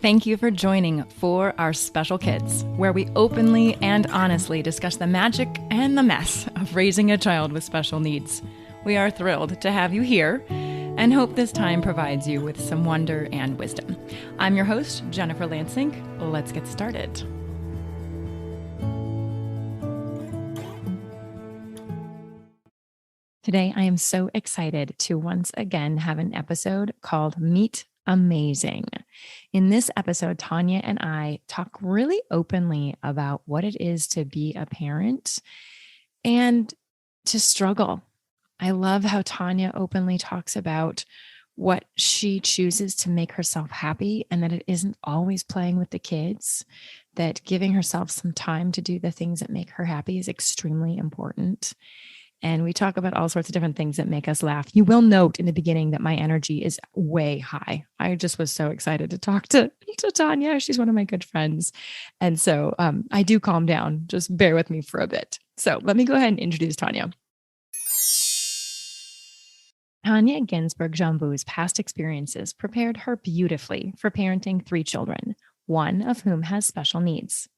Thank you for joining For Our Special Kids, where we openly and honestly discuss the magic and the mess of raising a child with special needs. We are thrilled to have you here and hope this time provides you with some wonder and wisdom. I'm your host, Jennifer Lansing. Let's get started. Today, I am so excited to once again have an episode called Meet Amazing. In this episode, Tania and I talk really openly about what it is to be a parent and to struggle. I love how Tania openly talks about what she chooses to make herself happy and that it isn't always playing with the kids, that giving herself some time to do the things that make her happy is extremely important. And we talk about all sorts of different things that make us laugh. You will note in the beginning that my energy is way high. I just was so excited to talk to Tania. She's one of my good friends. And so I do calm down. Just bear with me for a bit. So let me go ahead and introduce Tania. Tania Ginsberg-Jambou's past experiences prepared her beautifully for parenting 3 children, one of whom has special needs.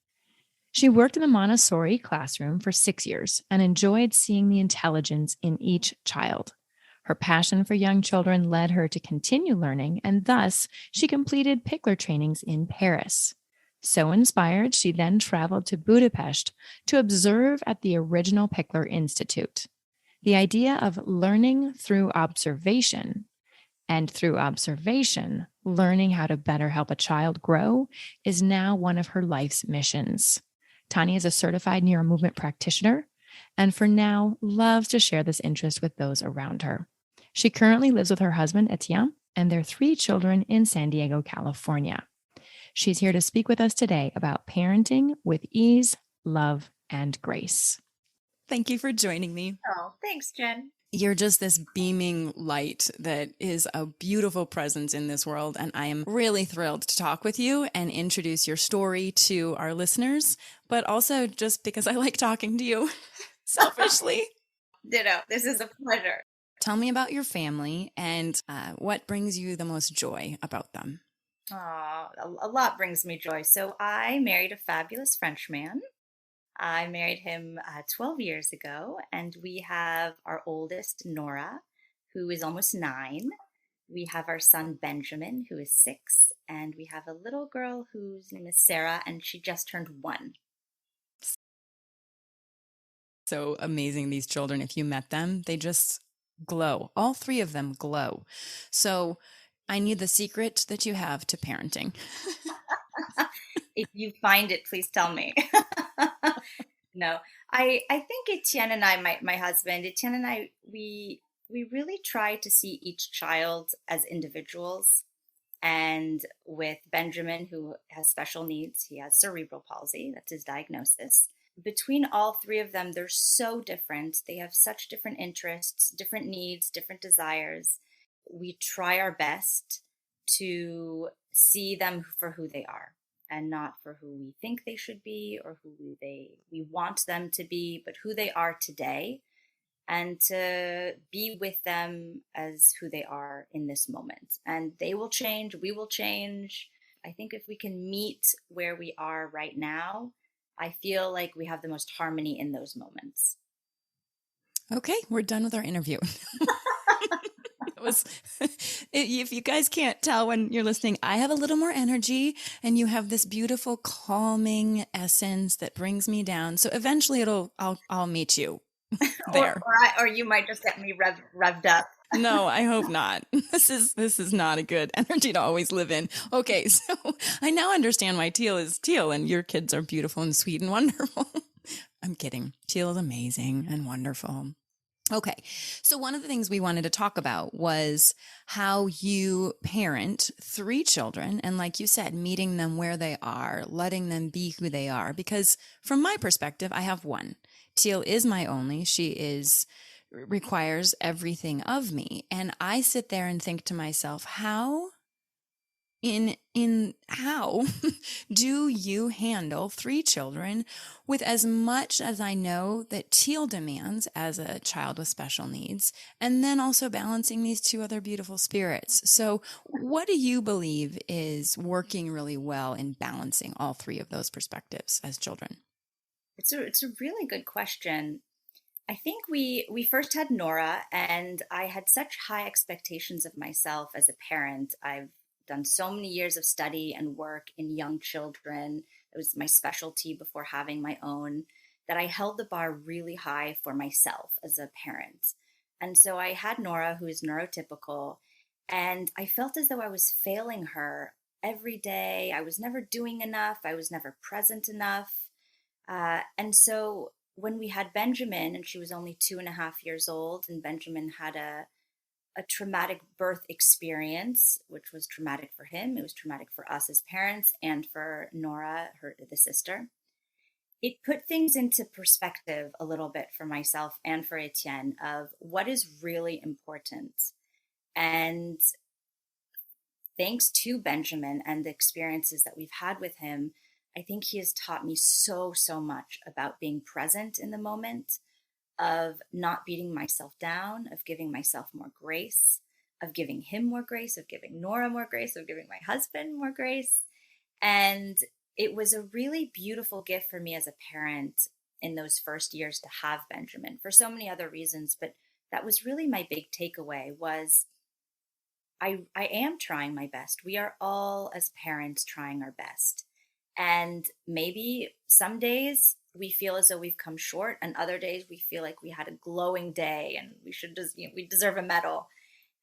She worked in the Montessori classroom for 6 years and enjoyed seeing the intelligence in each child. Her passion for young children led her to continue learning, and thus she completed Pickler trainings in Paris. So inspired, she then traveled to Budapest to observe at the original Pickler Institute. The idea of learning through observation, and through observation, learning how to better help a child grow, is now one of her life's missions. Tania is a certified neuromovement practitioner and for now loves to share this interest with those around her. She currently lives with her husband, Etienne, and their 3 children in San Diego, California. She's here to speak with us today about parenting with ease, love, and grace. Thank you for joining me. Oh, thanks, Jen. You're just this beaming light that is a beautiful presence in this world. And I am really thrilled to talk with you and introduce your story to our listeners, but also just because I like talking to you selfishly. Ditto. This is a pleasure. Tell me about your family and what brings you the most joy about them. A lot brings me joy. So I married a fabulous Frenchman. I married him 12 years ago, and we have our oldest, Nora, who is almost 9. We have our son, Benjamin, who is 6, and we have a little girl whose name is Sarah, and she just turned 1. So amazing, these children. If you met them, they just glow. All 3 of them glow. So I need the secret that you have to parenting. If you find it, please tell me. No, I think Etienne and I, my husband, Etienne and I, we really try to see each child as individuals. And with Benjamin, who has special needs, he has cerebral palsy. That's his diagnosis. Between all 3 of them, they're so different. They have such different interests, different needs, different desires. We try our best to see them for who they are, and not for who we think they should be or who we want them to be, but who they are today, and to be with them as who they are in this moment. And they will change, we will change. I think if we can meet where we are right now, I feel like we have the most harmony in those moments. Okay, we're done with our interview. If you guys can't tell when you're listening, I have a little more energy and you have this beautiful calming essence that brings me down. So eventually I'll meet you there. or you might just get me revved up. No, I hope not. This is not a good energy to always live in. Okay, so I now understand why Teal is Teal and your kids are beautiful and sweet and wonderful. I'm kidding. Teal is amazing and wonderful. Okay, so one of the things we wanted to talk about was how you parent 3 children. And like you said, meeting them where they are, letting them be who they are. Because from my perspective, I have 1. Teal is my only. She requires everything of me. And I sit there and think to myself, how in how do you handle three children with as much as I know that Teal demands as a child with special needs, and then also balancing these two other beautiful spirits? So what do you believe is working really well in balancing all three of those perspectives as children? It's a really good question. I think we first had Nora, and I had such high expectations of myself as a parent. I've done so many years of study and work in young children. It was my specialty before having my own, that I held the bar really high for myself as a parent. And so I had Nora, who is neurotypical, and I felt as though I was failing her every day. I was never doing enough. I was never present enough. And so when we had Benjamin, and she was only 2.5 years old, and Benjamin had a traumatic birth experience, which was traumatic for him. It was traumatic for us as parents and for Nora, the sister. It put things into perspective a little bit for myself and for Etienne of what is really important. And thanks to Benjamin and the experiences that we've had with him, I think he has taught me so, so much about being present in the moment, of not beating myself down, of giving myself more grace, of giving him more grace, of giving Nora more grace, of giving my husband more grace. And it was a really beautiful gift for me as a parent in those first years to have Benjamin, for so many other reasons. But that was really my big takeaway, was I am trying my best. We are all, as parents, trying our best. And maybe some days we feel as though we've come short, and other days we feel like we had a glowing day and we should just, we deserve a medal.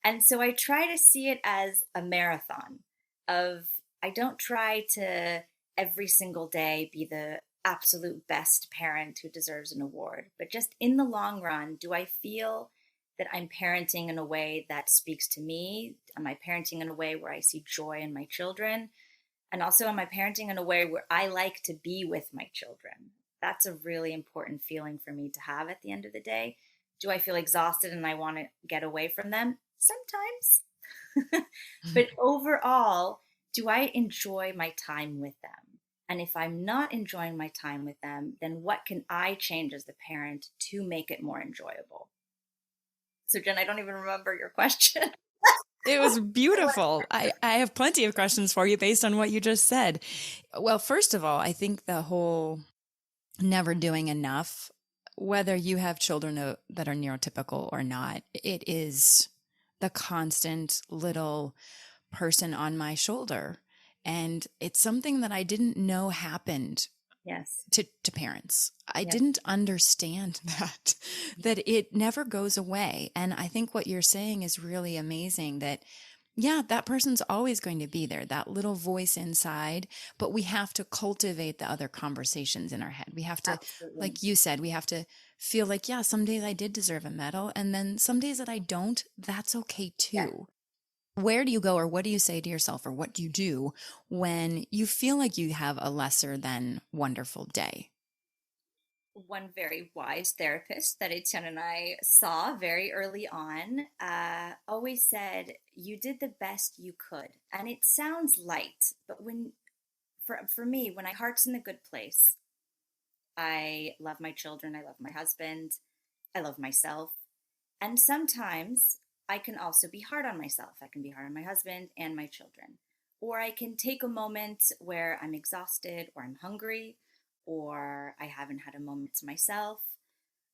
And so I try to see it as a marathon of, I don't try to every single day be the absolute best parent who deserves an award, but just in the long run, do I feel that I'm parenting in a way that speaks to me? Am I parenting in a way where I see joy in my children? And also, am I parenting in a way where I like to be with my children? That's a really important feeling for me to have at the end of the day. Do I feel exhausted and I want to get away from them? Sometimes. But overall, do I enjoy my time with them? And if I'm not enjoying my time with them, then what can I change as the parent to make it more enjoyable? So, Jen, I don't even remember your question. It was beautiful. I have plenty of questions for you based on what you just said. Well, first of all, I think the whole never doing enough, whether you have children that are neurotypical or not, it is the constant little person on my shoulder. And it's something that I didn't know happened Yes. to parents. I Yes. didn't understand that it never goes away. And I think what you're saying is really amazing, that yeah, that person's always going to be there, that little voice inside, but we have to cultivate the other conversations in our head. We have to, Absolutely. like you said, we have to feel like, yeah, some days I did deserve a medal. And then some days that I don't, that's okay too. Yeah. Where do you go, or what do you say to yourself, or what do you do when you feel like you have a lesser than wonderful day? One very wise therapist that Etienne and I saw very early on always said, "You did the best you could." And it sounds light, but for me, when my heart's in a good place, I love my children, I love my husband, I love myself. And sometimes I can also be hard on myself. I can be hard on my husband and my children. Or I can take a moment where I'm exhausted or I'm hungry or I haven't had a moment to myself,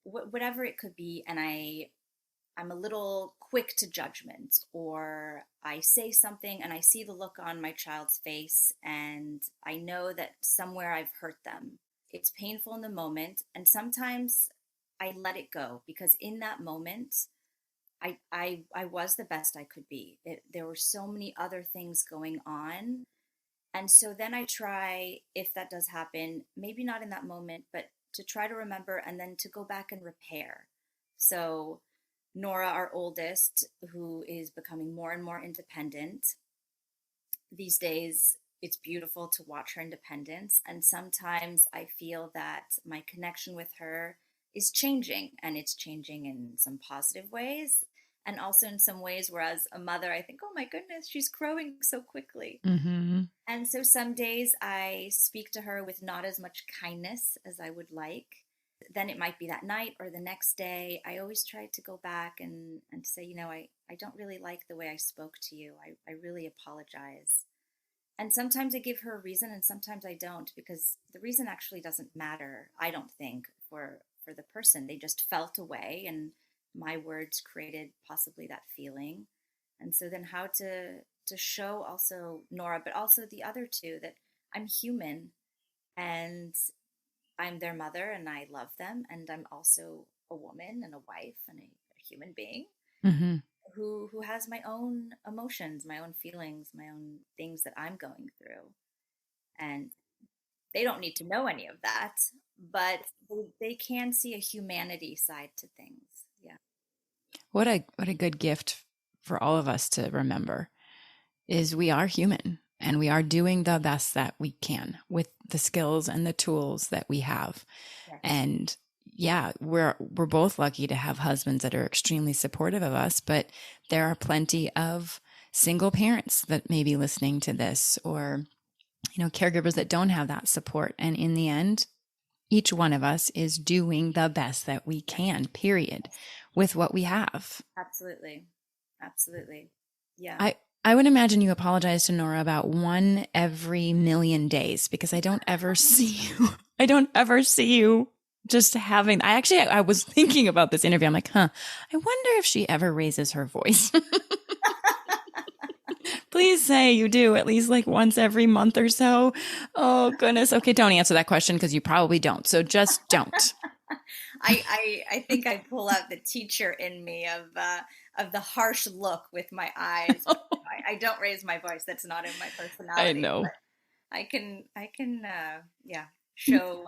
whatever it could be. And I'm a little quick to judgment, or I say something and I see the look on my child's face and I know that somewhere I've hurt them. It's painful in the moment. And sometimes I let it go, because in that moment, I was the best I could be. There were so many other things going on. And so then I try, if that does happen, maybe not in that moment, but to try to remember and then to go back and repair. So Nora, our oldest, who is becoming more and more independent, these days it's beautiful to watch her independence. And sometimes I feel that my connection with her is changing, and it's changing in some positive ways. And also in some ways, whereas a mother, I think, oh my goodness, she's growing so quickly. Mm-hmm. And so some days I speak to her with not as much kindness as I would like. Then it might be that night or the next day. I always try to go back and say, I don't really like the way I spoke to you. I really apologize. And sometimes I give her a reason and sometimes I don't, because the reason actually doesn't matter, I don't think, for the person. They just felt a way and my words created possibly that feeling. And so then how to show also Nora, but also the other two, that I'm human and I'm their mother and I love them. And I'm also a woman and a wife and a human being. Mm-hmm. Who has my own emotions, my own feelings, my own things that I'm going through. And they don't need to know any of that, but they can see a humanity side to things. Yeah. What a good gift for all of us to remember is we are human and we are doing the best that we can with the skills and the tools that we have. Yes. And yeah, we're both lucky to have husbands that are extremely supportive of us, but there are plenty of single parents that may be listening to this, or, caregivers that don't have that support. And in the end, each one of us is doing the best that we can, period, with what we have. Absolutely. Absolutely. Yeah. I would imagine you apologize to Nora about one every million days, because I don't ever see you just having, I was thinking about this interview. I'm like, I wonder if she ever raises her voice. Please say you do at least like once every month or so. Oh goodness. Okay. Don't answer that question because you probably don't. So just don't. I think I pull out the teacher in me of the harsh look with my eyes. I don't raise my voice. That's not in my personality. I know. I can show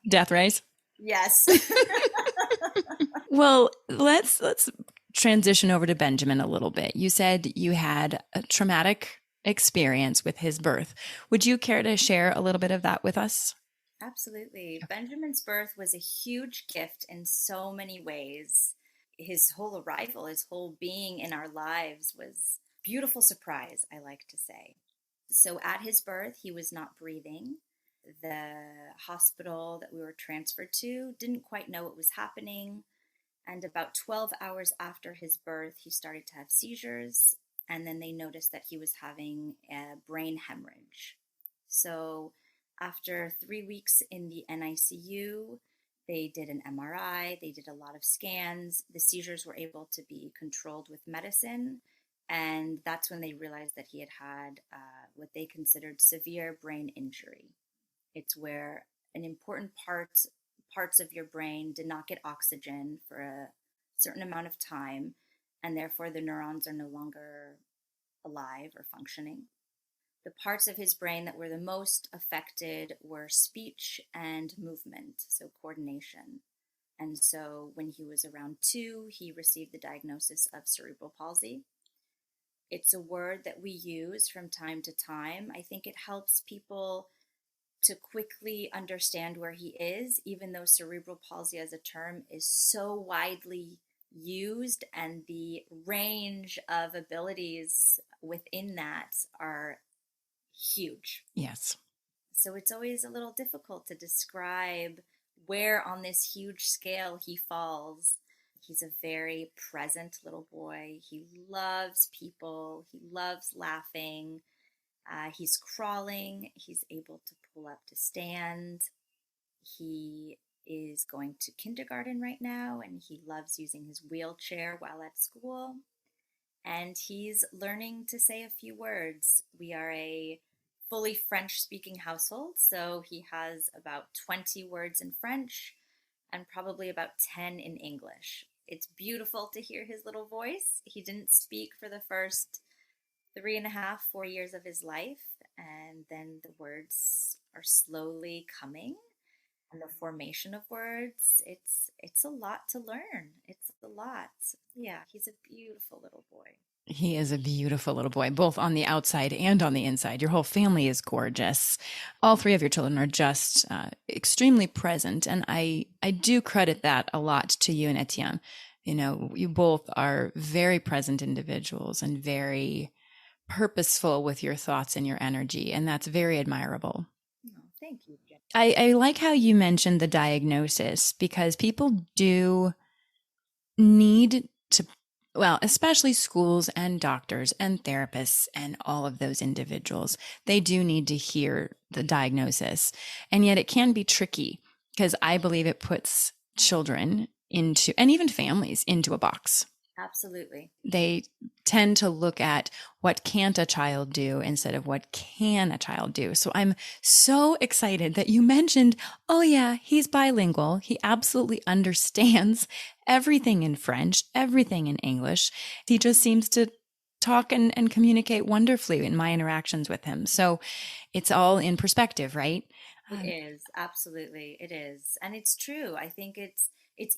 death rays. Yes. Well, let's transition over to Benjamin a little bit. You said you had a traumatic experience with his birth. Would you care to share a little bit of that with us? Absolutely. Benjamin's birth was a huge gift in so many ways. His whole arrival, his whole being in our lives was a beautiful surprise, I like to say. So at his birth, he was not breathing. The hospital that we were transferred to didn't quite know what was happening. And about 12 hours after his birth, he started to have seizures. And then they noticed that he was having a brain hemorrhage. So after 3 weeks in the NICU, they did an MRI, they did a lot of scans. The seizures were able to be controlled with medicine. And that's when they realized that he had what they considered severe brain injury. It's where an important parts of your brain did not get oxygen for a certain amount of time, and therefore the neurons are no longer alive or functioning. The parts of his brain that were the most affected were speech and movement, so coordination. And so when he was around 2, he received the diagnosis of cerebral palsy. It's a word that we use from time to time. I think it helps people to quickly understand where he is, even though cerebral palsy as a term is so widely used and the range of abilities within that are huge. Yes. So it's always a little difficult to describe where on this huge scale he falls. He's a very present little boy. He loves people. He loves laughing. He's crawling. He's able to pull up to stand. He is going to kindergarten right now, and he loves using his wheelchair while at school. And he's learning to say a few words. We are a fully French-speaking household, so he has about 20 words in French and probably about 10 in English. It's beautiful to hear his little voice. He didn't speak for the first 3.5, 4 years of his life, and then the words are slowly coming, and the formation of words, it's a lot to learn. It's a lot. Yeah, he's a beautiful little boy. He is a beautiful little boy, both on the outside and on the inside. Your whole family is gorgeous. All 3 of your children are just extremely present. And I do credit that a lot to you and Etienne. You both are very present individuals and very purposeful with your thoughts and your energy. And that's very admirable. Oh, thank you, Jen. I like how you mentioned the diagnosis, because people do need to, well, especially schools and doctors and therapists and all of those individuals, they do need to hear the diagnosis. And yet it can be tricky, because I believe it puts children into, and even families, into a box. Absolutely. They tend to look at what can't a child do instead of what can a child do. So I'm so excited that you mentioned, oh yeah, he's bilingual. He absolutely understands everything in French, everything in English. He just seems to talk and communicate wonderfully in my interactions with him. So it's all in perspective, right? It is. Absolutely. It is. And it's true. I think it's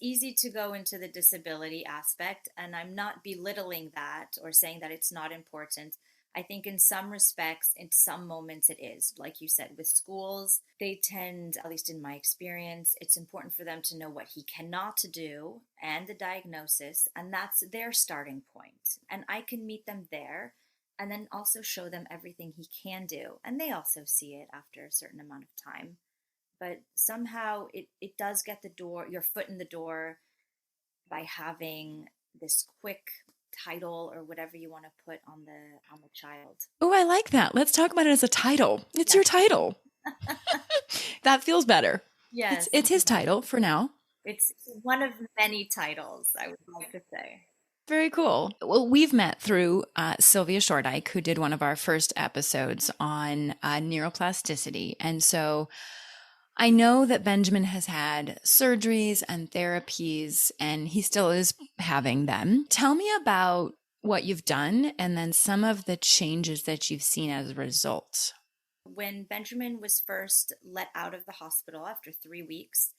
easy to go into the disability aspect, and I'm not belittling that or saying that it's not important. I think in some respects, in some moments it is. Like you said, with schools, they tend, at least in my experience, it's important for them to know what he cannot do and the diagnosis, and that's their starting point. And I can meet them there and then also show them everything he can do. And they also see it after a certain amount of time. But somehow it does get your foot in the door by having this quick title or whatever you want to put on the child. Oh, I like that. Let's talk about it as a title. It's your title. That feels better. Yes. It's his title for now. It's one of many titles, I would like to say. Very cool. Well, we've met through Sylvia Shordyke, who did one of our first episodes on neuroplasticity. And so I know that Benjamin has had surgeries and therapies, and he still is having them. Tell me about what you've done and then some of the changes that you've seen as a result. When Benjamin was first let out of the hospital after 3 weeks,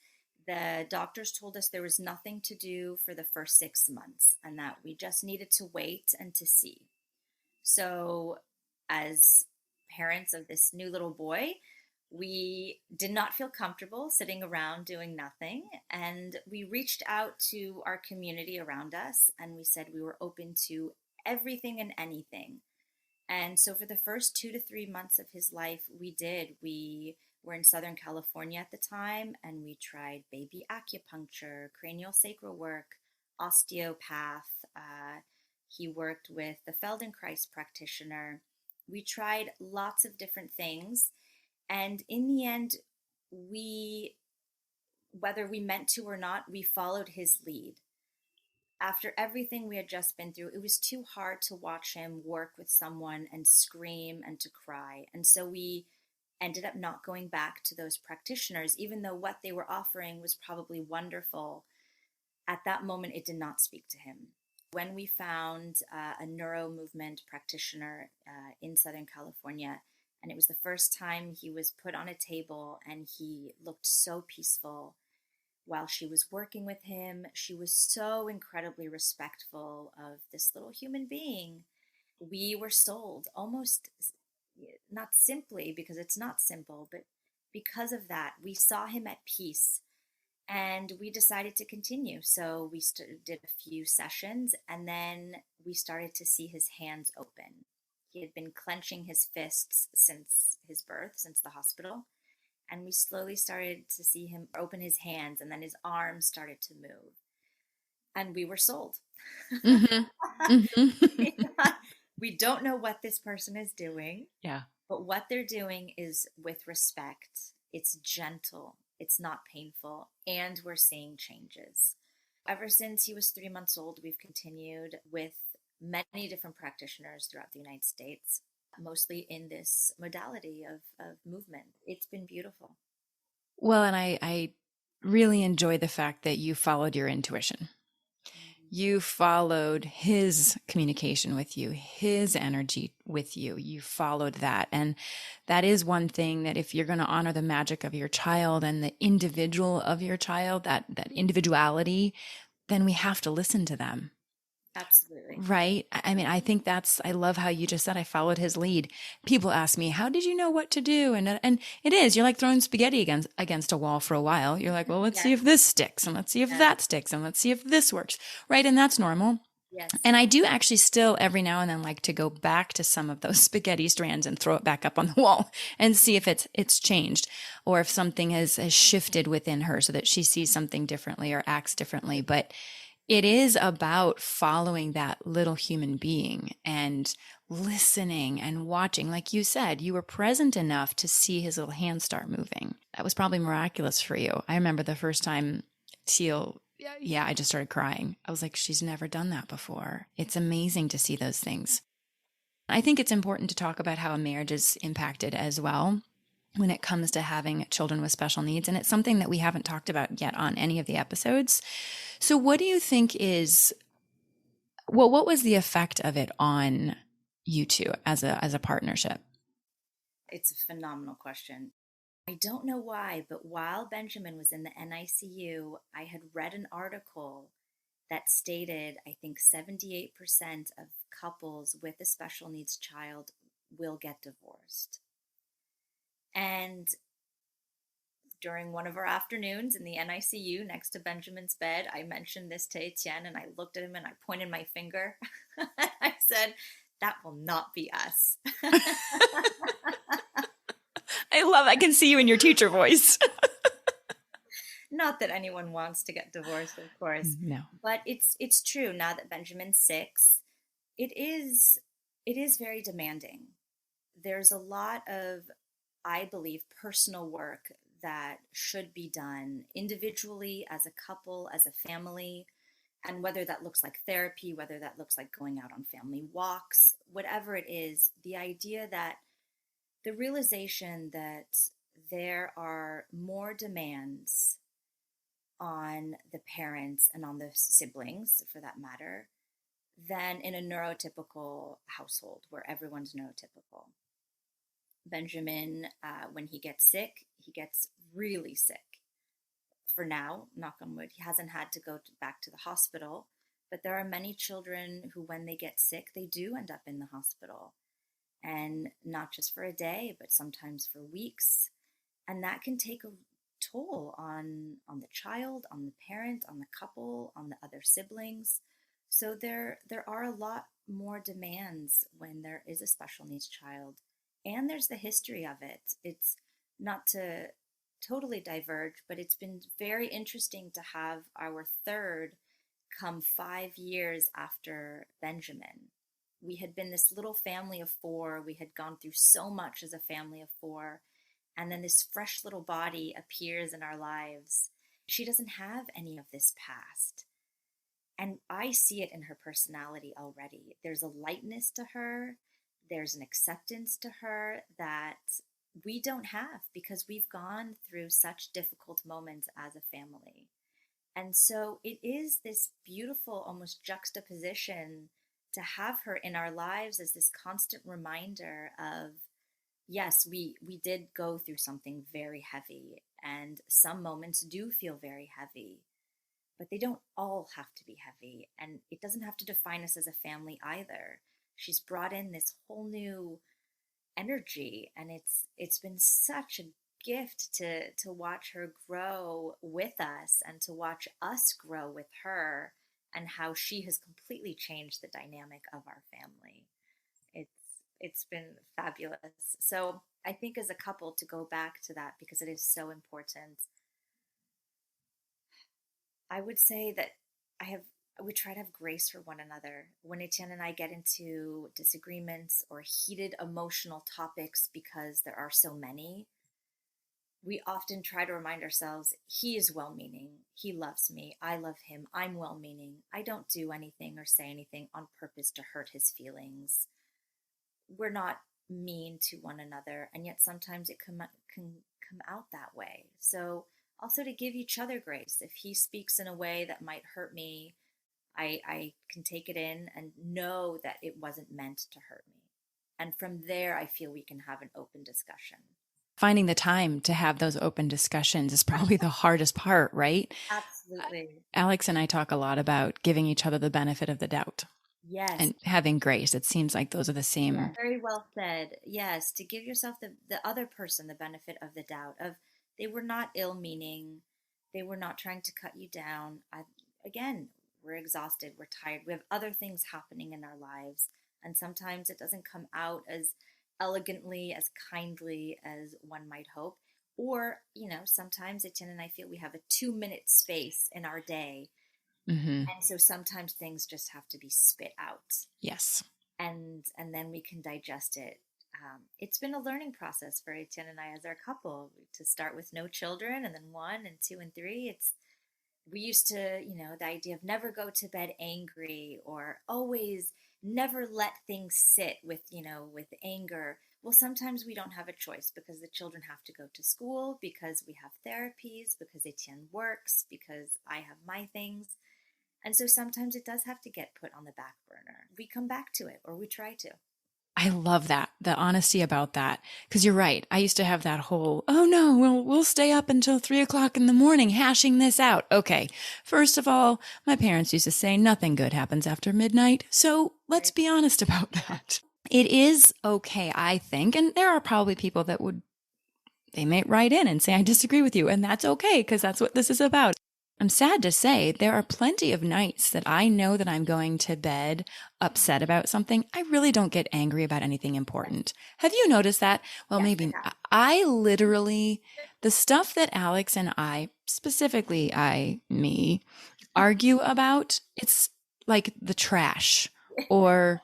the doctors told us there was nothing to do for the first 6 months and that we just needed to wait and to see. So as parents of this new little boy, we did not feel comfortable sitting around doing nothing. And we reached out to our community around us and we said we were open to everything and anything. And so for the first 2 to 3 months of his life, we were in Southern California at the time, and we tried baby acupuncture, cranial sacral work, osteopath. He worked with the Feldenkrais practitioner. We tried lots of different things. And in the end, whether we meant to or not, we followed his lead. After everything we had just been through, it was too hard to watch him work with someone and scream and to cry. And so we ended up not going back to those practitioners, even though what they were offering was probably wonderful. At that moment, it did not speak to him. When we found a neuro movement practitioner in Southern California, and it was the first time he was put on a table and he looked so peaceful while she was working with him. She was so incredibly respectful of this little human being. We were sold, almost not simply because it's not simple, but because of that, we saw him at peace and we decided to continue. So we did a few sessions and then we started to see his hands open. He had been clenching his fists since his birth, since the hospital. And we slowly started to see him open his hands and then his arms started to move. And we were sold. Mm-hmm. Mm-hmm. We don't know what this person is doing. Yeah. But what they're doing is with respect. It's gentle. It's not painful. And we're seeing changes. Ever since he was 3 months old, we've continued with many different practitioners throughout the United States, mostly in this modality of movement. It's been beautiful. Well, and I really enjoy the fact that you followed your intuition. You followed his communication with you, his energy with you. You followed that. And that is one thing that if you're going to honor the magic of your child and the individual of your child, that individuality, then we have to listen to them. Absolutely. Right. I mean, I think I love how you just said, I followed his lead. People ask me, how did you know what to do? And it is, you're like throwing spaghetti against a wall for a while. You're like, well, let's see if this sticks, and let's see if that sticks, and let's see if this works. Right. And that's normal. Yes. And I do actually still every now and then like to go back to some of those spaghetti strands and throw it back up on the wall and see if it's changed, or if something has shifted within her so that she sees something differently or acts differently. But it is about following that little human being and listening and watching. Like you said, you were present enough to see his little hand start moving. That was probably miraculous for you. I remember the first time Teal, I just started crying. I was like, she's never done that before. It's amazing to see those things. I think it's important to talk about how a marriage is impacted as well when it comes to having children with special needs. And it's something that we haven't talked about yet on any of the episodes. So what do you think what was the effect of it on you two as a partnership? It's a phenomenal question. I don't know why, but while Benjamin was in the NICU, I had read an article that stated, I think 78% of couples with a special needs child will get divorced. And during one of our afternoons in the NICU next to Benjamin's bed, I mentioned this to Etienne, and I looked at him and I pointed my finger. I said, that will not be us. I can see you in your teacher voice. Not that anyone wants to get divorced, of course. No. But it's true. Now that Benjamin's 6, it is very demanding. There's a lot of, I believe, personal work that should be done individually, as a couple, as a family, and whether that looks like therapy, whether that looks like going out on family walks, whatever it is, the idea that the realization that there are more demands on the parents and on the siblings, for that matter, than in a neurotypical household where everyone's neurotypical. Benjamin, when he gets sick, he gets really sick. For now, knock on wood, he hasn't had to go back to the hospital, but there are many children who, when they get sick, they do end up in the hospital. And not just for a day, but sometimes for weeks. And that can take a toll on the child, on the parent, on the couple, on the other siblings. So there are a lot more demands when there is a special needs child. And there's the history of it. It's not to totally diverge, but it's been very interesting to have our third come 5 years after Benjamin. We had been this little family of 4. We had gone through so much as a family of 4. And then this fresh little body appears in our lives. She doesn't have any of this past. And I see it in her personality already. There's a lightness to her. There's an acceptance to her that we don't have because we've gone through such difficult moments as a family. And so it is this beautiful, almost juxtaposition to have her in our lives as this constant reminder of, yes, we did go through something very heavy, and some moments do feel very heavy, but they don't all have to be heavy, and it doesn't have to define us as a family either. She's brought in this whole new energy, and it's been such a gift to watch her grow with us and to watch us grow with her, and how she has completely changed the dynamic of our family. It's been fabulous. So I think as a couple, to go back to that, because it is so important, I would say that we try to have grace for one another. When Etienne and I get into disagreements or heated emotional topics, because there are so many, we often try to remind ourselves, he is well-meaning. He loves me. I love him. I'm well-meaning. I don't do anything or say anything on purpose to hurt his feelings. We're not mean to one another, and yet sometimes it can come out that way. So also to give each other grace. If he speaks in a way that might hurt me, I can take it in and know that it wasn't meant to hurt me. And from there, I feel we can have an open discussion. finding the time to have those open discussions is probably the hardest part, right? Absolutely. Alex and I talk a lot about giving each other the benefit of the doubt Yes. and having grace. It seems like those are the same. Yeah, very well said. Yes, to give yourself the other person the benefit of the doubt of they were not ill meaning, they were not trying to cut you down. Again, we're exhausted, we're tired, we have other things happening in our lives, and sometimes it doesn't come out as elegantly, as kindly as one might hope. Or, sometimes Etienne and I feel we have a 2-minute space in our day. Mm-hmm. And so sometimes things just have to be spit out. Yes. And then we can digest it. It's been a learning process for Etienne and I as our couple to start with no children and then 1 and 2 and 3. We used to, the idea of never go to bed angry or always never let things sit with anger. Well, sometimes we don't have a choice because the children have to go to school, because we have therapies, because Etienne works, because I have my things. And so sometimes it does have to get put on the back burner. We come back to it, or we try to. I love that, the honesty about that. Because you're right. I used to have that whole, oh no, we'll stay up until 3:00 in the morning hashing this out. Okay. First of all, my parents used to say nothing good happens after midnight. So let's be honest about that. It is okay, I think. And there are probably people that they may write in and say, I disagree with you. And that's okay, because that's what this is about. I'm sad to say there are plenty of nights that I know that I'm going to bed upset about something. I really don't get angry about anything important. Have you noticed that? Well, Yes, maybe I literally, the stuff that Alex and I, specifically me, argue about, it's like the trash or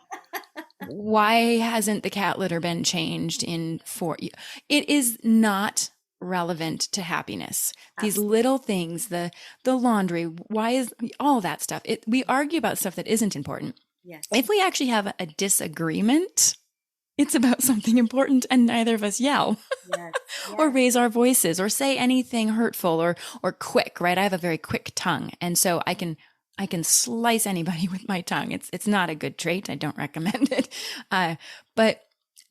why hasn't the cat litter been changed in 4 years? It is not relevant to happiness. These little things, the laundry, why is all that stuff? We argue about stuff that isn't important. Yes. If we actually have a disagreement, it's about something important and neither of us yell or raise our voices or say anything hurtful or quick, right? I have a very quick tongue. And so I can slice anybody with my tongue. It's not a good trait. I don't recommend it. But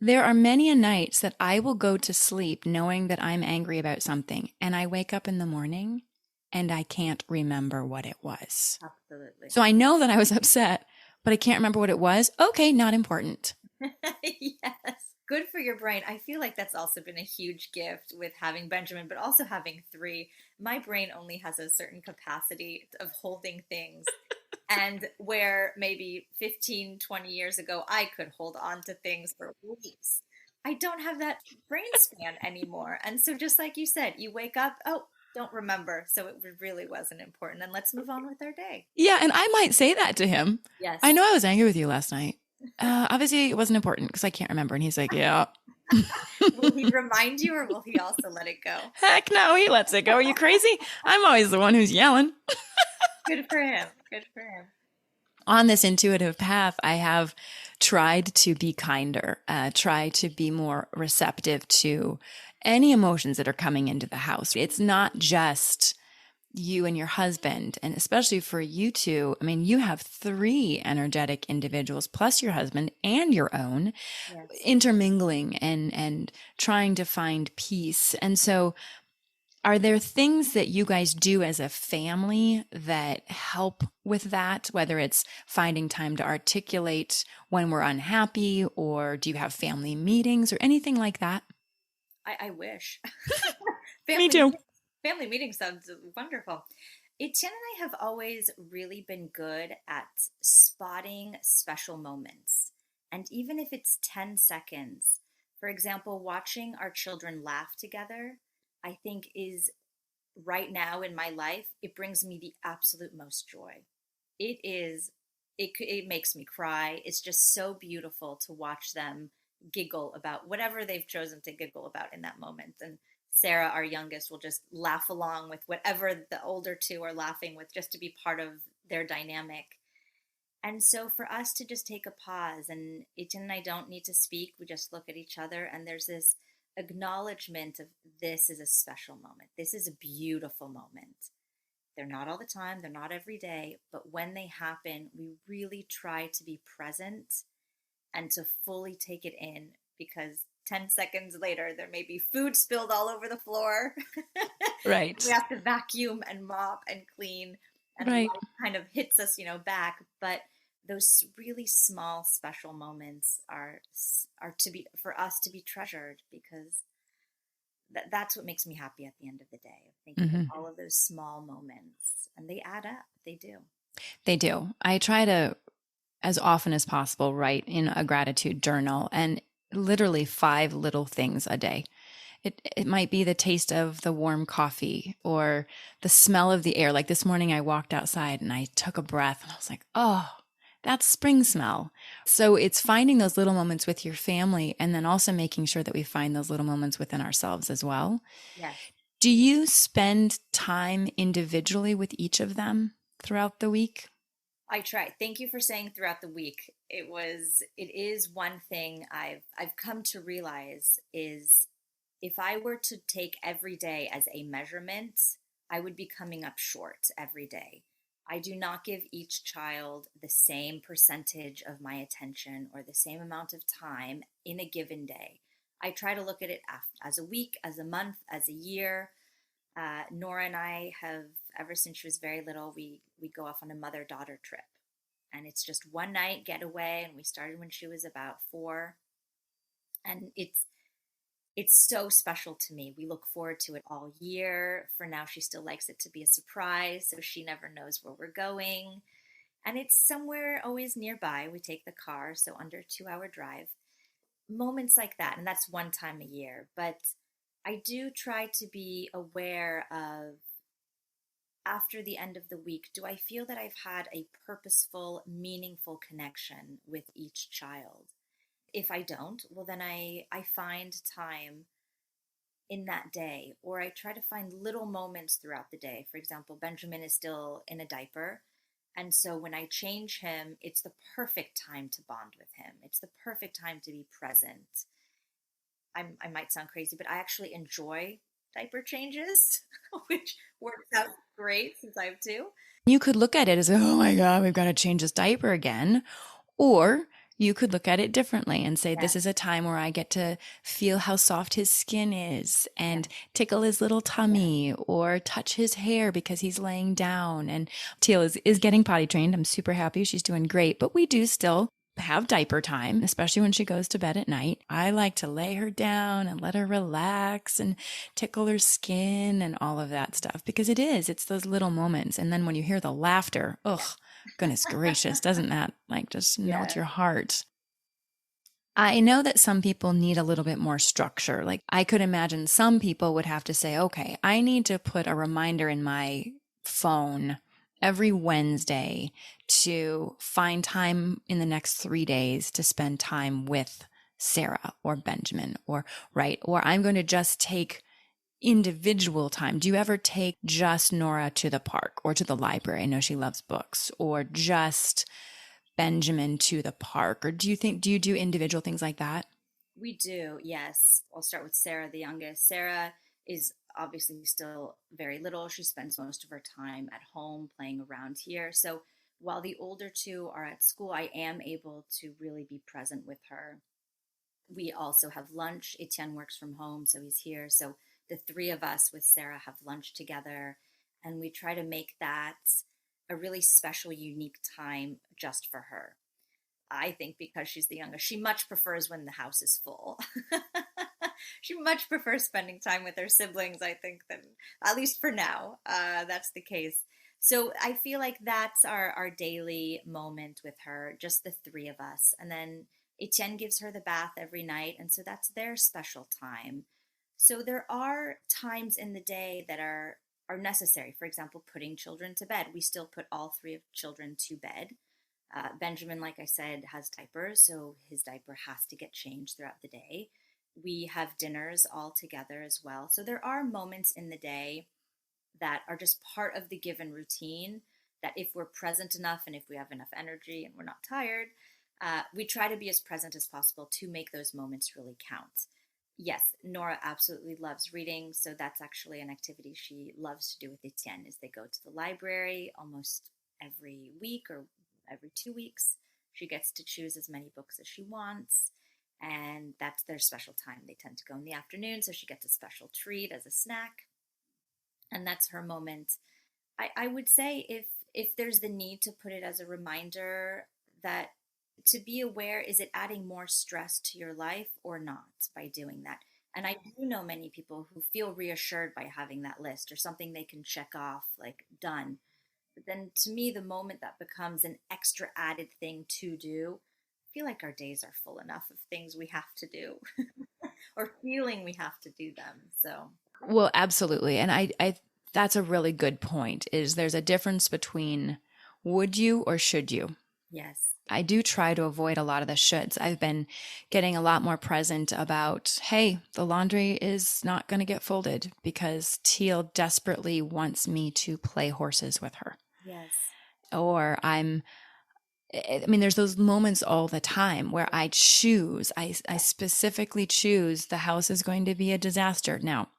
there are many nights that I will go to sleep knowing that I'm angry about something, and I wake up in the morning and I can't remember what it was. Absolutely. So I know that I was upset, but I can't remember what it was. Okay, not important. Yes. Good for your brain. I feel like that's also been a huge gift with having Benjamin, but also having 3. My brain only has a certain capacity of holding things. And where maybe 15, 20 years ago, I could hold on to things for weeks. I don't have that brain span anymore. And so just like you said, you wake up, oh, don't remember. So it really wasn't important. And let's move on with our day. Yeah, and I might say that to him. Yes. I know I was angry with you last night. Obviously, it wasn't important because I can't remember. And he's like, yeah. Will he remind you or will he also let it go? Heck no, he lets it go. Are you crazy? I'm always the one who's yelling. Good for him. Good for him. On this intuitive path, I have tried to be kinder, try to be more receptive to any emotions that are coming into the house. It's not just you and your husband, and especially for you two. I mean, you have 3 energetic individuals plus your husband and your own intermingling and trying to find peace. And so are there things that you guys do as a family that help with that, whether it's finding time to articulate when we're unhappy, or do you have family meetings or anything like that? I wish. Me too. Family meeting sounds wonderful. Etienne and I have always really been good at spotting special moments. And even if it's 10 seconds, for example, watching our children laugh together, I think is right now in my life, it brings me the absolute most joy. It makes me cry. It's just so beautiful to watch them giggle about whatever they've chosen to giggle about in that moment. And Sarah, our youngest, will just laugh along with whatever the older 2 are laughing with, just to be part of their dynamic. And so for us to just take a pause, and Etienne and I don't need to speak, we just look at each other, and there's this acknowledgement of this is a special moment. This is a beautiful moment. They're not all the time, they're not every day, but when they happen, we really try to be present and to fully take it in, because 10 seconds later, there may be food spilled all over the floor. Right. We have to vacuum and mop and clean, and Right. life kind of hits us, back. But those really small, special moments are to be, for us to be treasured, because that's what makes me happy at the end of the day. Thinking of all of those small moments, and they add up. They do. They do. I try to, as often as possible, write in a gratitude journal, and literally 5 little things a day. It might be the taste of the warm coffee or the smell of the air. Like this morning I walked outside and I took a breath and I was like, oh, that's spring smell. So it's finding those little moments with your family, and then also making sure that we find those little moments within ourselves as well. Yes. Do you spend time individually with each of them throughout the week? I try. Thank you for saying throughout the week. It is one thing I've come to realize is, if I were to take every day as a measurement, I would be coming up short every day. I do not give each child the same percentage of my attention or the same amount of time in a given day. I try to look at it as a week, as a month, as a year. Nora and I have, ever since she was very little, we go off on a mother-daughter trip. And it's just one night getaway, and we started when she was about 4. And it's so special to me. We look forward to it all year. For now, she still likes it to be a surprise, so she never knows where we're going. And it's somewhere always nearby. We take the car, so under 2-hour drive. Moments like that, and that's one time a year. But I do try to be aware of, after the end of the week, do I feel that I've had a purposeful, meaningful connection with each child? If I don't, well, then I find time in that day, or I try to find little moments throughout the day. For example, Benjamin is still in a diaper. And so when I change him, it's the perfect time to bond with him. It's the perfect time to be present. I might sound crazy, but I actually enjoy diaper changes, which works out great since I have 2. You could look at it as, oh my God, we've got to change this diaper again. Or you could look at it differently and say, this is a time where I get to feel how soft his skin is and tickle his little tummy or touch his hair because he's laying down. And Teal is getting potty trained. I'm super happy. She's doing great. But we do still have diaper time, especially when she goes to bed at night. I like to lay her down and let her relax and tickle her skin and all of that stuff, because it's those little moments. And then when you hear the laughter, goodness gracious, doesn't that just melt your heart? I know that some people need a little bit more structure. Like, I could imagine some people would have to say, okay, I need to put a reminder in my phone every Wednesday to find time in the next 3 days to spend time with Sarah or Benjamin, or I'm going to just take individual time. Do you ever take just Nora to the park or to the library? I know she loves books. Or just Benjamin to the park? Or do you do individual things like that? We do, yes. I'll start with Sarah, the youngest. Sarah is obviously still very little. She spends most of her time at home playing around here. So while the older 2 are at school, I am able to really be present with her. We also have lunch. Etienne works from home, so he's here. So the 3 of us with Sarah have lunch together, and we try to make that a really special, unique time just for her. I think because she's the youngest, she much prefers when the house is full. She much prefers spending time with her siblings, I think, than, at least for now, that's the case. So I feel like that's our daily moment with her, just the 3 of us. And then Etienne gives her the bath every night, and so that's their special time. So there are times in the day that are necessary. For example, putting children to bed. We still put all 3 of children to bed. Benjamin, like I said, has diapers, so his diaper has to get changed throughout the day. We have dinners all together as well. So there are moments in the day that are just part of the given routine that, if we're present enough and if we have enough energy and we're not tired, we try to be as present as possible to make those moments really count. Yes, Nora absolutely loves reading, so that's actually an activity she loves to do with Etienne, is they go to the library almost every week or every 2 weeks. She gets to choose as many books as she wants, and that's their special time. They tend to go in the afternoon, so she gets a special treat as a snack, and that's her moment. I would say if there's the need to put it as a reminder that to be aware, is it adding more stress to your life or not by doing that? And I do know many people who feel reassured by having that list or something they can check off, like done. But then to me, the moment that becomes an extra added thing to do, I feel like our days are full enough of things we have to do or feeling we have to do them. So, Well, absolutely. And I that's a really good point, is there's a difference between would you or should you? yes. I do try to avoid a lot of the shoulds. I've been getting a lot more present about, hey, the laundry is not going to get folded because Teal desperately wants me to play horses with her. Yes. Or I mean, there's those moments all the time where I specifically choose the house is going to be a disaster. Now,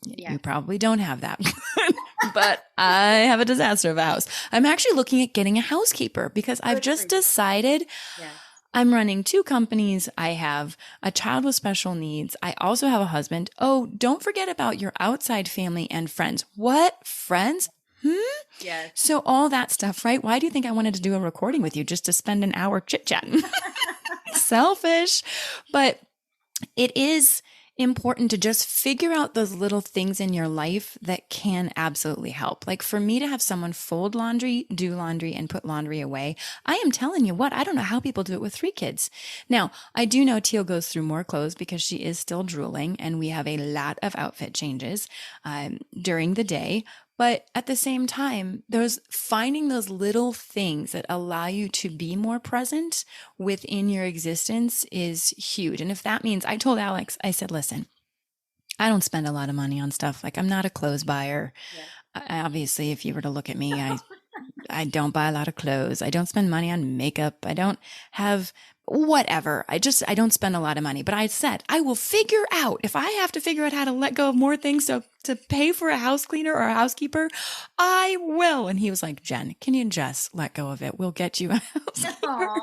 Yes. you probably don't have that, but I have a disaster of a house. I'm actually looking at getting a housekeeper because I've just decided Yes. I'm running 2 companies. I have a child with special needs. I also have a husband. Oh, don't forget about your outside family and friends. What? Friends? Yes. So all that stuff, right? Why do you think I wanted to do a recording with you? Just to spend an hour chit-chatting? Selfish. But it is important to just figure out those little things in your life that can absolutely help. Like for me to have someone fold laundry, do laundry, and put laundry away, I am telling you what, I don't know how people do it with 3 kids. Now, I do know Teal goes through more clothes because she is still drooling, and we have a lot of outfit changes during the day. But at the same time, finding those little things that allow you to be more present within your existence is huge. And if that means, I told Alex, I said, listen, I don't spend a lot of money on stuff. Like I'm not a clothes buyer. Yeah. Obviously, if you were to look at me, I don't buy a lot of clothes. I don't spend money on makeup. I don't have whatever. I don't spend a lot of money. But I said, I will figure out, if I have to figure out how to let go of more things to pay for a house cleaner or a housekeeper, I will. And he was like, Jen, can you just let go of it? We'll get you a housekeeper.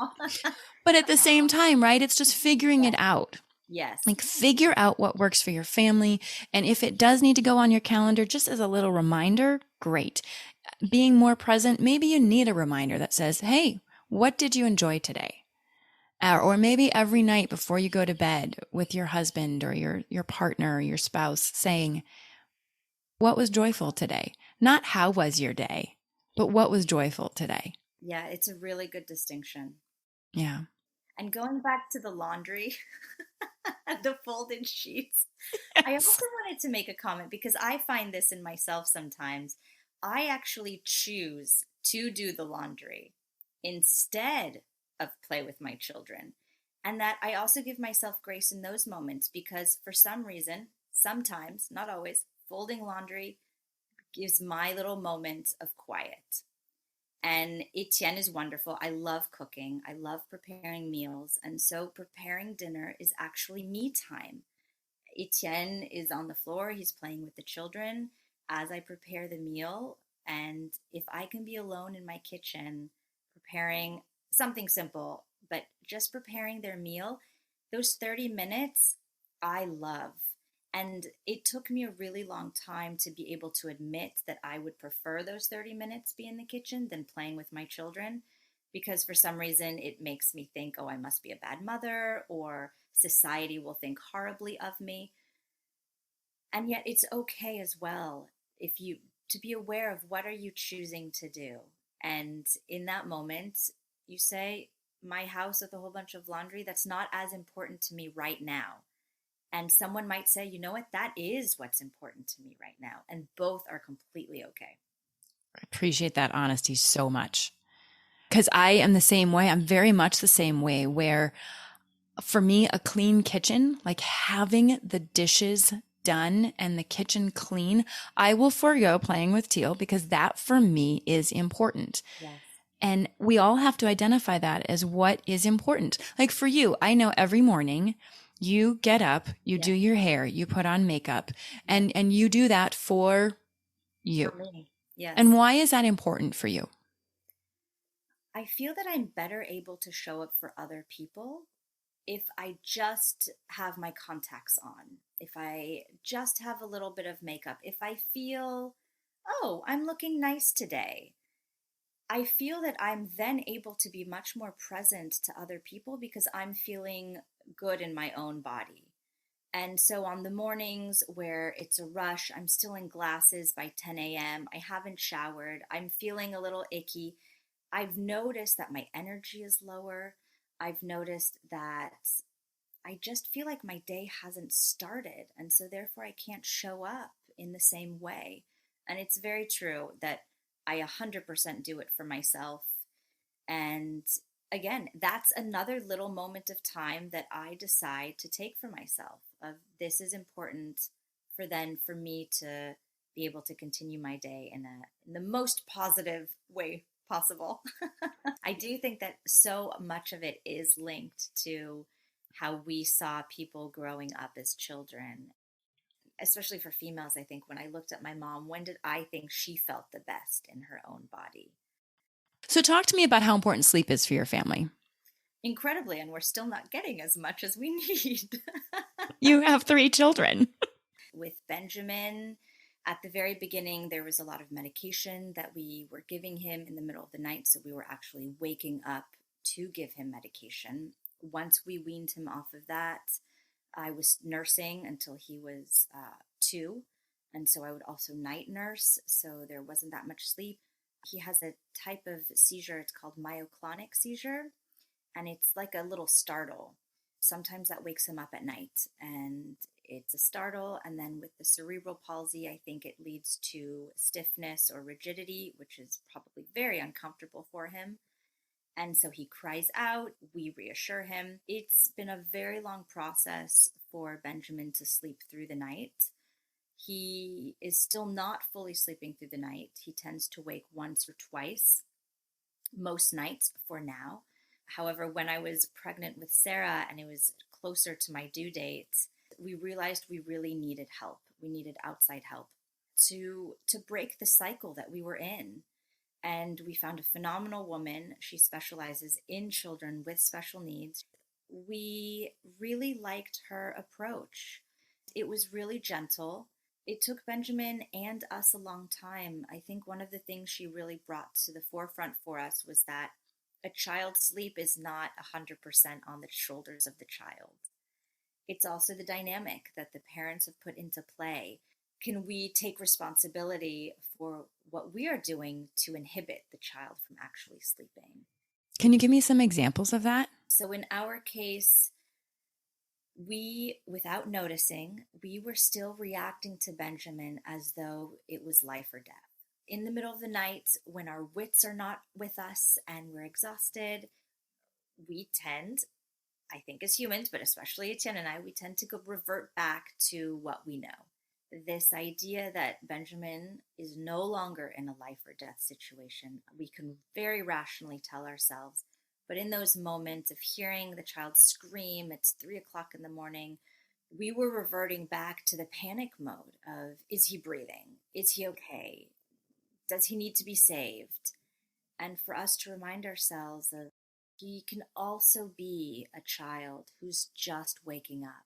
But at the same time, right? It's just figuring it out. Yes. Like figure out what works for your family. And if it does need to go on your calendar, just as a little reminder, great. Being more present, maybe you need a reminder that says, hey, what did you enjoy today? Or maybe every night before you go to bed with your husband or your partner or your spouse saying, what was joyful today? Not how was your day, but what was joyful today? Yeah, it's a really good distinction. Yeah. And going back to the laundry, the folded sheets, Yes. I also wanted to make a comment because I find this in myself sometimes. I actually choose to do the laundry instead of play with my children. And that I also give myself grace in those moments because for some reason, sometimes, not always, folding laundry gives my little moment of quiet. And Etienne is wonderful. I love cooking. I love preparing meals. And so preparing dinner is actually me time. Etienne is on the floor. He's playing with the children as I prepare the meal. And if I can be alone in my kitchen preparing something simple, but just preparing their meal, those 30 minutes I love. And it took me a really long time to be able to admit that I would prefer those 30 minutes be in the kitchen than playing with my children, because for some reason it makes me think, oh, I must be a bad mother or society will think horribly of me. And yet it's okay as well if you to be aware of what are you choosing to do. And in that moment, you say, my house with a whole bunch of laundry, that's not as important to me right now. And someone might say, you know what, that is what's important to me right now. And both are completely okay. I appreciate that honesty so much. Because I am the same way. I'm very much the same way where for me, a clean kitchen, like having the dishes done and the kitchen clean, I will forego playing with Teal because that for me is important. Yes. And we all have to identify that as what is important. Like for you, I know every morning you get up, you do your hair, you put on makeup, and you do that for you. For me. Yes. And why is that important for you? I feel that I'm better able to show up for other people if I just have my contacts on, if I just have a little bit of makeup, if I feel, oh, I'm looking nice today, I feel that I'm then able to be much more present to other people because I'm feeling good in my own body. And so on the mornings where it's a rush, I'm still in glasses by 10 a.m., I haven't showered, I'm feeling a little icky, I've noticed that my energy is lower. I've noticed that I just feel like my day hasn't started. And so therefore I can't show up in the same way. And it's very true that I 100% do it for myself. And again, that's another little moment of time that I decide to take for myself of this is important for me to be able to continue my day in the most positive way possible. I do think that so much of it is linked to how we saw people growing up as children, especially for females. I think when I looked at my mom, when did I think she felt the best in her own body? So talk to me about how important sleep is for your family. Incredibly, and we're still not getting as much as we need. You have 3 children. With Benjamin, at the very beginning, there was a lot of medication that we were giving him in the middle of the night. So we were actually waking up to give him medication. Once we weaned him off of that, I was nursing until he was 2. And so I would also night nurse. So there wasn't that much sleep. He has a type of seizure. It's called myoclonic seizure. And it's like a little startle. Sometimes that wakes him up at night and it's a startle. And then with the cerebral palsy, I think it leads to stiffness or rigidity, which is probably very uncomfortable for him. And so he cries out, we reassure him. It's been a very long process for Benjamin to sleep through the night. He is still not fully sleeping through the night. He tends to wake once or twice, most nights for now. However, when I was pregnant with Sarah and it was closer to my due date, we realized we really needed help. We needed outside help to break the cycle that we were in. And we found a phenomenal woman. She specializes in children with special needs. We really liked her approach. It was really gentle. It took Benjamin and us a long time. I think one of the things she really brought to the forefront for us was that a child's sleep is not 100% on the shoulders of the child. It's also the dynamic that the parents have put into play. Can we take responsibility for what we are doing to inhibit the child from actually sleeping? Can you give me some examples of that? So in our case, we, without noticing, we were still reacting to Benjamin as though it was life or death. In the middle of the night, when our wits are not with us and we're exhausted, we tend, I think as humans, but especially Etienne and I, we tend to revert back to what we know. This idea that Benjamin is no longer in a life or death situation, we can very rationally tell ourselves. But in those moments of hearing the child scream, it's 3:00 in the morning, we were reverting back to the panic mode of, is he breathing? Is he okay? Does he need to be saved? And for us to remind ourselves of he can also be a child who's just waking up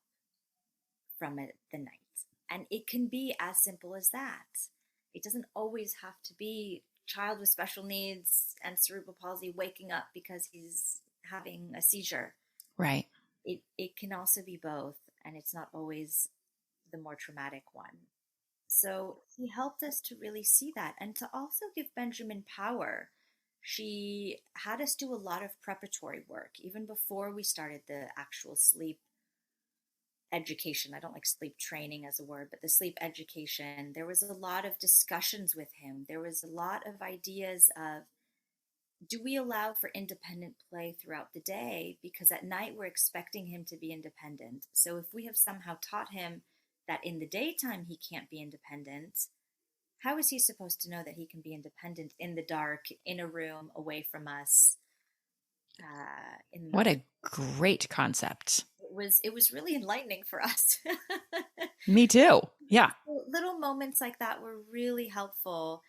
from the night. And it can be as simple as that. It doesn't always have to be child with special needs and cerebral palsy waking up because he's having a seizure. Right. It can also be both, and it's not always the more traumatic one. So he helped us to really see that and to also give Benjamin power. She had us do a lot of preparatory work, even before we started the actual sleep education. I don't like sleep training as a word, but the sleep education. There was a lot of discussions with him. There was a lot of ideas of, do we allow for independent play throughout the day? Because at night we're expecting him to be independent. So if we have somehow taught him that in the daytime he can't be independent, how is he supposed to know that he can be independent in the dark, in a room, away from us? What a great concept. It was really enlightening for us. Me too. Yeah. Little moments like that were really helpful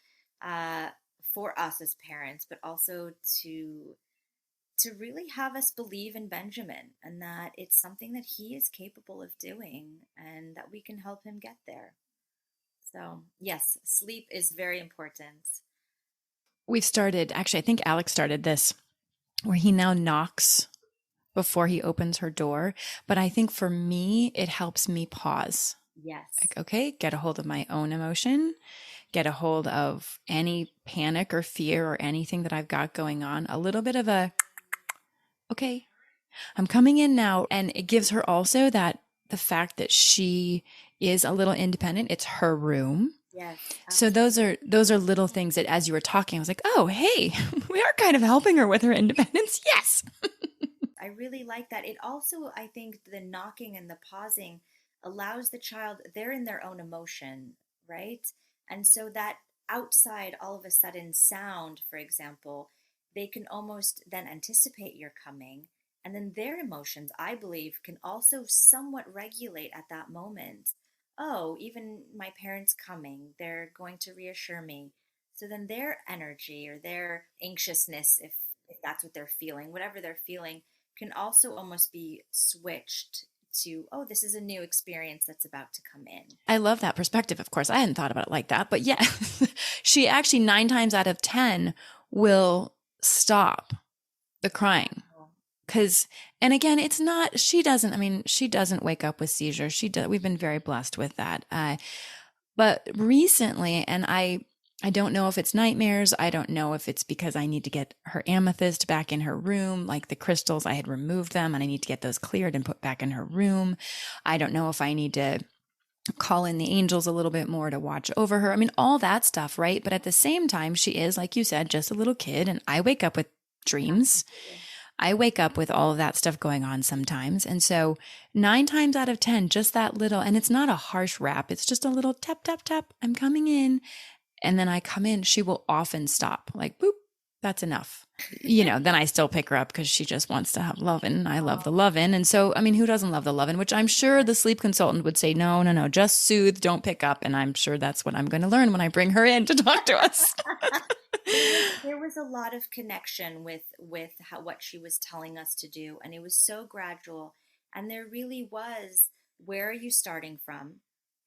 for us as parents, but also to to really have us believe in Benjamin and that it's something that he is capable of doing and that we can help him get there. So, yes, sleep is very important. We've started, actually, I think Alex started this, where he now knocks before he opens her door. But I think for me, it helps me pause. Yes. Like, okay, get a hold of my own emotion, get a hold of any panic or fear or anything that I've got going on. A little bit of a, okay, I'm coming in now. And it gives her also that the fact that she is a little independent. It's her room. Yes. So those are little things that as you were talking, I was like, oh, hey, we are kind of helping her with her independence. Yes. I really like that. It also, I think the knocking and the pausing allows the child, they're in their own emotion, right? And so that outside all of a sudden sound, for example, they can almost then anticipate your coming. And then their emotions, I believe, can also somewhat regulate at that moment. Oh, even my parents coming, they're going to reassure me. So then their energy or their anxiousness, if that's what they're feeling, whatever they're feeling, can also almost be switched to, oh, this is a new experience that's about to come in. I love that perspective. Of course, I hadn't thought about it like that, but yeah, she actually 9 times out of 10 will stop the crying. Because, and again, it's not, she doesn't wake up with seizures. We've been very blessed with that. But recently, and I don't know if it's nightmares. I don't know if it's because I need to get her amethyst back in her room. Like the crystals, I had removed them and I need to get those cleared and put back in her room. I don't know if I need to call in the angels a little bit more to watch over her. I mean, all that stuff, right? But at the same time, she is, like you said, just a little kid. And I wake up with dreams. I wake up with all of that stuff going on sometimes. And so 9 times out of 10, just that little, and it's not a harsh rap. It's just a little tap, tap, tap. I'm coming in. And then I come in, she will often stop, like, boop, that's enough. Then I still pick her up because she just wants to have lovin'. I love the lovin'. And so, I mean, who doesn't love the lovin'? Which I'm sure the sleep consultant would say, no, just soothe, don't pick up. And I'm sure that's what I'm going to learn when I bring her in to talk to us. There was a lot of connection with what she was telling us to do. And it was so gradual. And there really was, where are you starting from?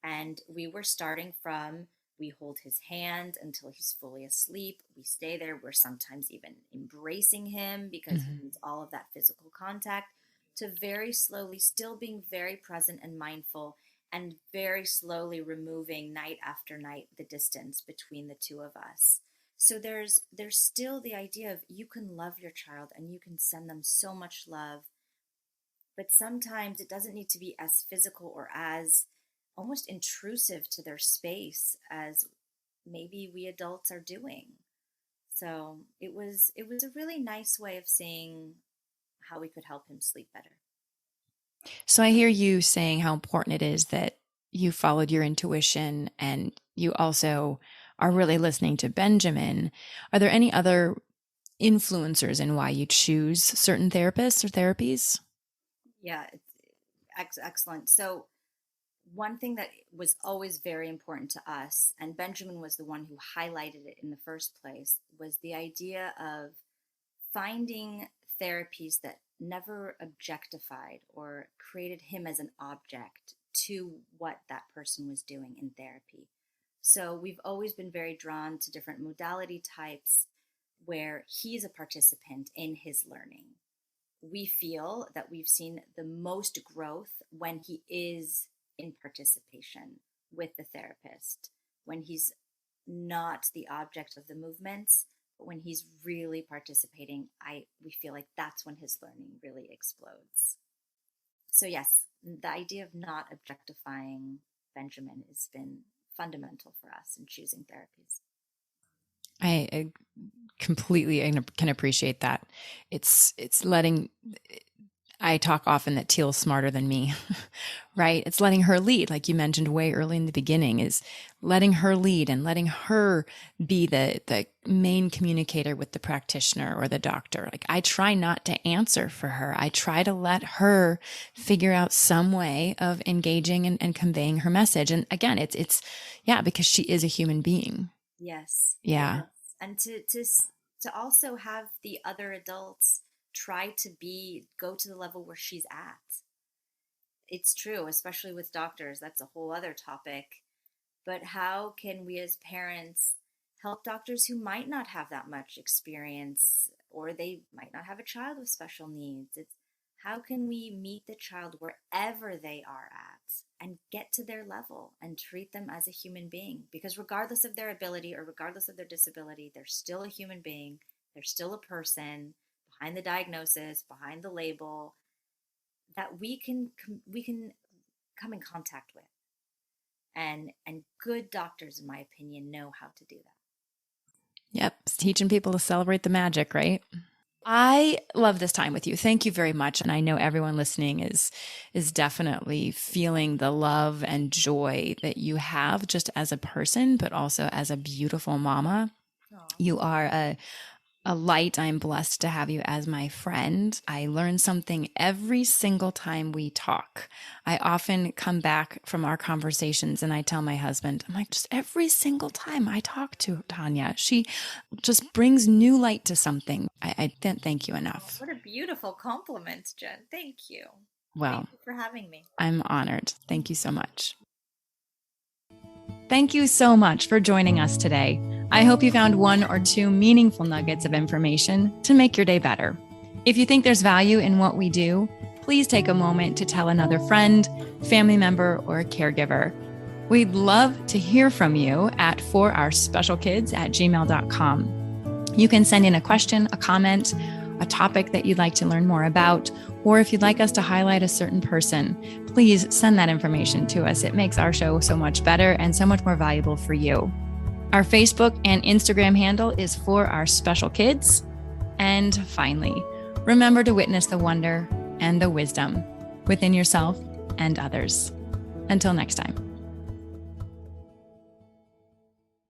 And we were starting from, we hold his hand until he's fully asleep. We stay there. We're sometimes even embracing him because he needs all of that physical contact, to very slowly still being very present and mindful and very slowly removing night after night the distance between the two of us. So there's still the idea of you can love your child and you can send them so much love, but sometimes it doesn't need to be as physical or as almost intrusive to their space as maybe we adults are doing. So it was a really nice way of seeing how we could help him sleep better. So I hear you saying how important it is that you followed your intuition and you also are really listening to Benjamin. Are there any other influencers in why you choose certain therapists or therapies? Yeah, it's excellent. So one thing that was always very important to us, and Benjamin was the one who highlighted it in the first place, was the idea of finding therapies that never objectified or created him as an object to what that person was doing in therapy. So we've always been very drawn to different modality types where he's a participant in his learning. We feel that we've seen the most growth when he is in participation with the therapist, when he's not the object of the movements, but when he's really participating, we feel like that's when his learning really explodes. So yes, the idea of not objectifying Benjamin has been fundamental for us in choosing therapies. I completely can appreciate that. It's letting, I talk often that Teal's smarter than me, right? It's letting her lead, like you mentioned way early in the beginning, is letting her lead and letting her be the main communicator with the practitioner or the doctor. Like I try not to answer for her. I try to let her figure out some way of engaging and conveying her message. And again, it's because she is a human being. Yes. Yeah. Yes. And to also have the other adults try to go to the level where she's at. It's true, especially with doctors. That's a whole other topic. But how can we as parents help doctors who might not have that much experience, or they might not have a child with special needs? It's how can we meet the child wherever they are at and get to their level and treat them as a human being? Because regardless of their ability or regardless of their disability, they're still a human being. They're still a person behind the diagnosis, behind the label, that we can come in contact with. And good doctors, in my opinion, know how to do that. Yep. It's teaching people to celebrate the magic, right? I love this time with you. Thank you very much. And I know everyone listening is definitely feeling the love and joy that you have just as a person, but also as a beautiful mama. Aww. You are a light. I'm blessed to have you as my friend. I learn something every single time we talk. I often come back from our conversations and I tell my husband, I'm like, just every single time I talk to Tania, she just brings new light to something. I can't thank you enough. What a beautiful compliment, Jen. Thank you. Well, thank you for having me. I'm honored. Thank you so much. Thank you so much for joining us today. I hope you found 1 or 2 meaningful nuggets of information to make your day better. If you think there's value in what we do, please take a moment to tell another friend, family member, or caregiver. We'd love to hear from you at forourspecialkids@gmail.com. You can send in a question, a comment, a topic that you'd like to learn more about, or if you'd like us to highlight a certain person, please send that information to us. It makes our show so much better and so much more valuable for you. Our Facebook and Instagram handle is For Our Special Kids. And finally, remember to witness the wonder and the wisdom within yourself and others. Until next time.